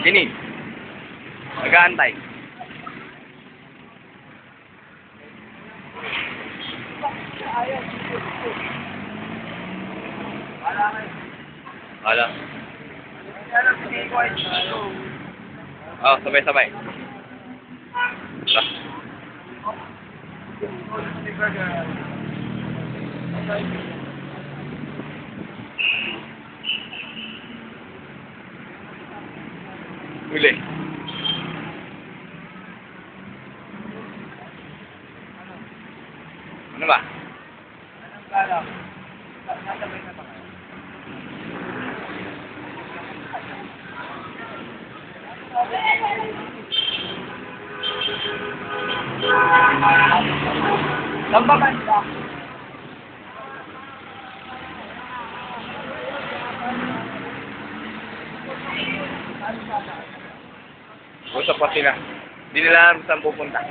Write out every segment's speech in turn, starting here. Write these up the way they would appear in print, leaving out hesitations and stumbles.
Dinig. Nag-aantay. Wala. Oh, sabay-sabay. Huli. Ano ba? Lambakan ka. Usap pa sila. Hindi nila alam saan pupunta.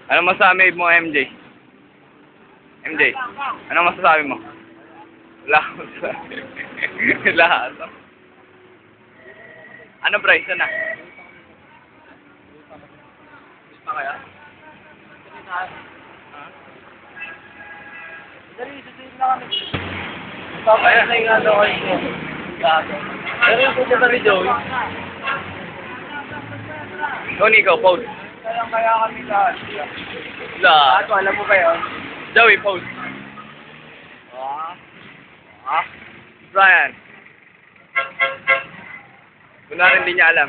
Ano masasabi mo, MJ? MJ, ano masasabi mo? Wala akong masasabi. Wala. Ano, Bryce? Ano na? Pa kaya? Dali, susunod na kami. Papaya na yung ano ko yun. Pero yung pupunta ni Joey. Tony, ikaw, pause. Kaya kami lahat. Lahat. Ato, alam mo ba yun? Joey, pause. Brian. Kunwari hindi niya alam.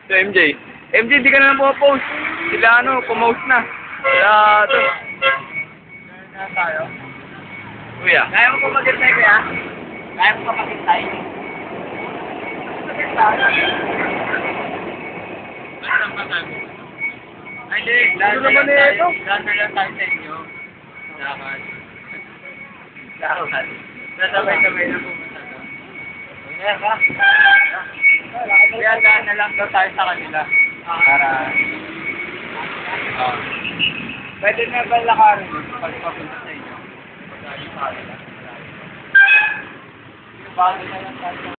So, MJ. MJ, hindi ka na lang post. Sila pumost na. Sila, ito. Na tayo. Kuya. Kaya mo pa mag-intay kaya? Kaya mo pa mag-intay? Ay, hindi. Lahat na lang tayo sa inyo. Lakad. Nasabay-sabay na pumunta doon. Kaya ka? Kaya daan na lang daw tayo sa kanila. Para... Pwede na ba lakarin pag papunta sa inyo? Pag-ayos sa kanila. Bago na lang tayo.